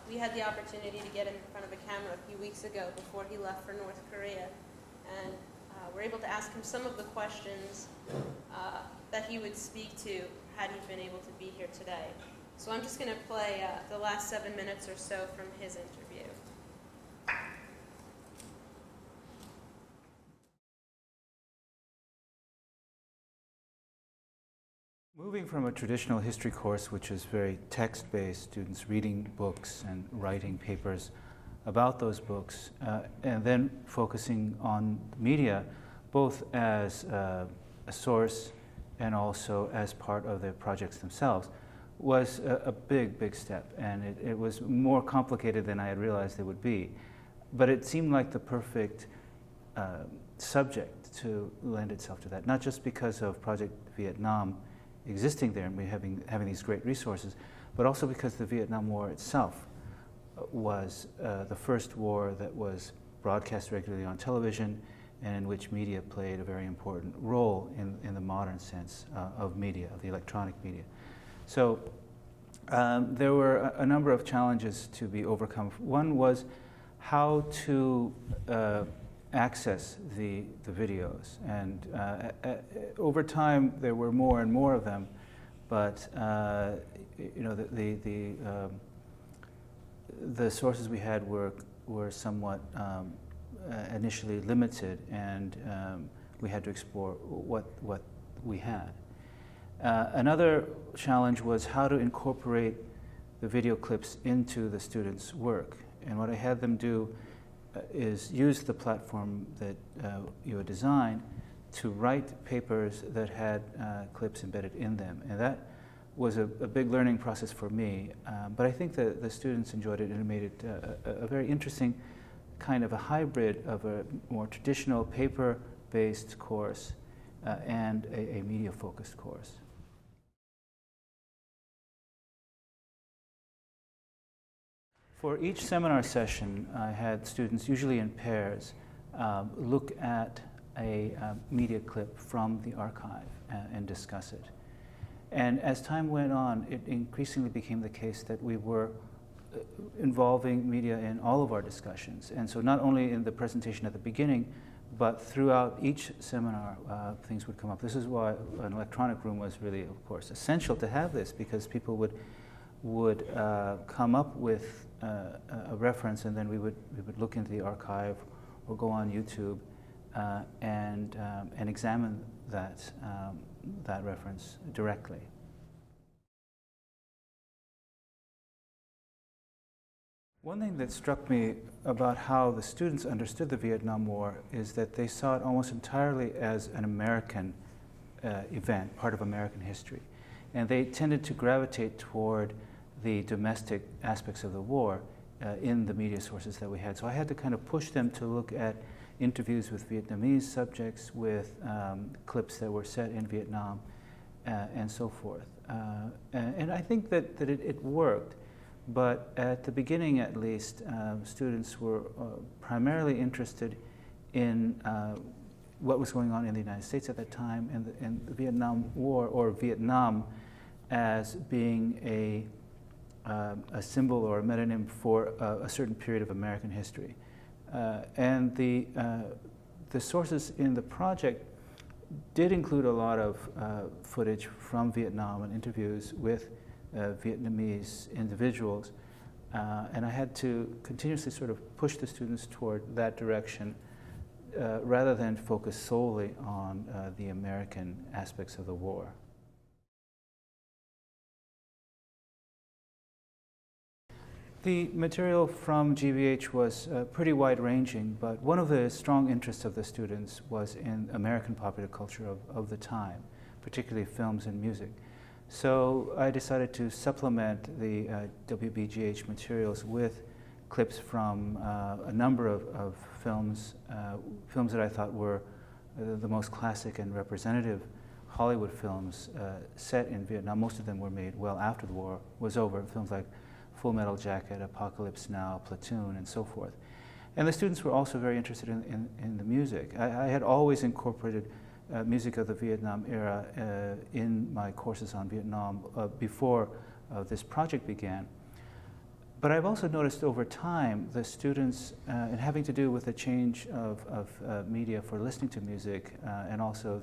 We had the opportunity to get him in front of a camera a few weeks ago before he left for North Korea, and we're able to ask him some of the questions that he would speak to had he been able to be here today. So I'm just going to play the last 7 minutes or so from his interview. Moving from a traditional history course, which is very text-based, students reading books and writing papers about those books, and then focusing on media, both as a source and also as part of the projects themselves, was a big, big step. And it was more complicated than I had realized it would be. But it seemed like the perfect subject to lend itself to that, not just because of Project Vietnam existing there and we having these great resources, but also because the Vietnam War itself was the first war that was broadcast regularly on television and in which media played a very important role in the modern sense of media, of the electronic media. So there were a number of challenges to be overcome. One was how to access the videos, and over time there were more and more of them, but you know, the sources we had were somewhat initially limited, and we had to explore what we had. Another challenge was how to incorporate the video clips into the students' work, and what I had them do is use the platform that you had designed to write papers that had clips embedded in them. And that was a big learning process for me, but I think that the students enjoyed it, and it made it a very interesting kind of a hybrid of a more traditional paper-based course and a media-focused course. For each seminar session, I had students, usually in pairs, look at a media clip from the archive and discuss it. And as time went on, it increasingly became the case that we were involving media in all of our discussions. And so not only in the presentation at the beginning, but throughout each seminar, things would come up. This is why an electronic room was really, of course, essential to have this, because people would come up with a reference, and then we would look into the archive or go on YouTube and examine that reference directly. One thing that struck me about how the students understood the Vietnam War is that they saw it almost entirely as an American event, part of American history, and they tended to gravitate toward the domestic aspects of the war in the media sources that we had. So I had to kind of push them to look at interviews with Vietnamese subjects, with clips that were set in Vietnam, and so forth. And I think that it worked, but at the beginning at least, students were primarily interested in what was going on in the United States at that time, and the Vietnam War, or Vietnam, as being a symbol or a metonym for a certain period of American history. And the sources in the project did include a lot of footage from Vietnam and interviews with Vietnamese individuals. And I had to continuously sort of push the students toward that direction rather than focus solely on the American aspects of the war. The material from GBH was pretty wide-ranging, but one of the strong interests of the students was in American popular culture of the time, particularly films and music. So I decided to supplement the WGBH materials with clips from a number of films, films that I thought were the most classic and representative Hollywood films set in Vietnam. Most of them were made well after the war was over, films like Full Metal Jacket, Apocalypse Now, Platoon, and so forth. And the students were also very interested in the music. I had always incorporated music of the Vietnam era in my courses on Vietnam before this project began. But I've also noticed over time the students, and having to do with the change of media for listening to music, and also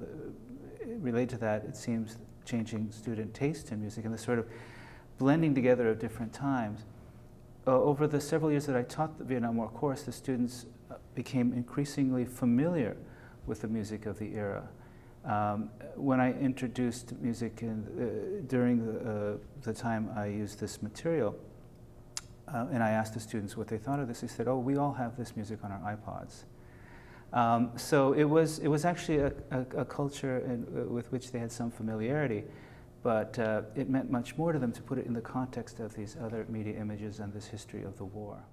related to that, it seems, changing student taste in music and the sort of blending together of different times. Over the several years that I taught the Vietnam War course, the students became increasingly familiar with the music of the era. When I introduced music during the time I used this material, and I asked the students what they thought of this, they said, "Oh, we all have this music on our iPods." So it was actually a culture with which they had some familiarity, but it meant much more to them to put it in the context of these other media images and this history of the war.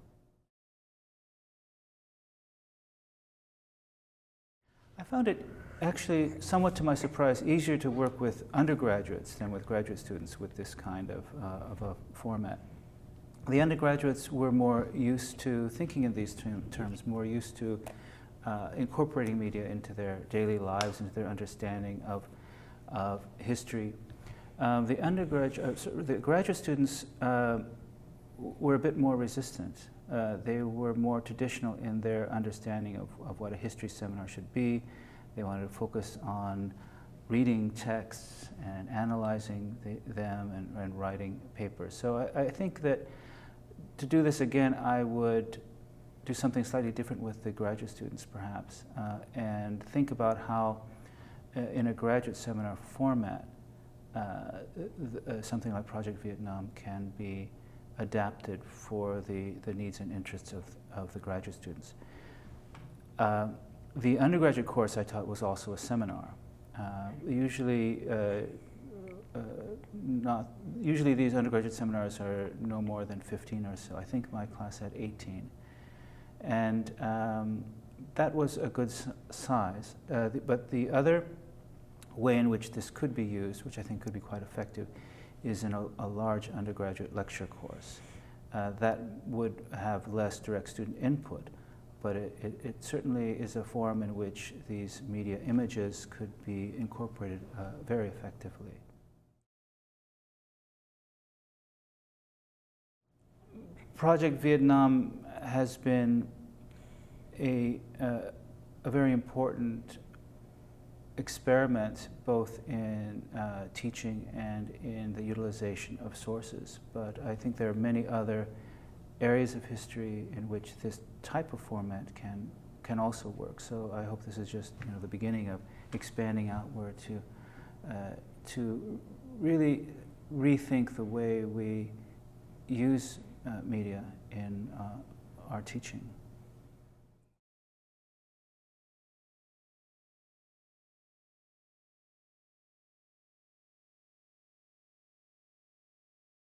I found it actually, somewhat to my surprise, easier to work with undergraduates than with graduate students with this kind of a format. The undergraduates were more used to thinking in these terms, more used to incorporating media into their daily lives, into their understanding of history. The graduate students were a bit more resistant. They were more traditional in their understanding of what a history seminar should be. They wanted to focus on reading texts and analyzing them and writing papers. So I think that to do this again, I would do something slightly different with the graduate students, perhaps, and think about how, in a graduate seminar format, something like Project Vietnam can be adapted for the needs and interests of the graduate students. The undergraduate course I taught was also a seminar. Usually these undergraduate seminars are no more than 15 or so. I think my class had 18. And that was a good size. But the other way in which this could be used, which I think could be quite effective, is in a large undergraduate lecture course. That would have less direct student input, but it certainly is a forum in which these media images could be incorporated very effectively. Project Vietnam has been a very important experiment both in teaching and in the utilization of sources, but I think there are many other areas of history in which this type of format can also work. So I hope this is just the beginning of expanding outward to really rethink the way we use media in our teaching.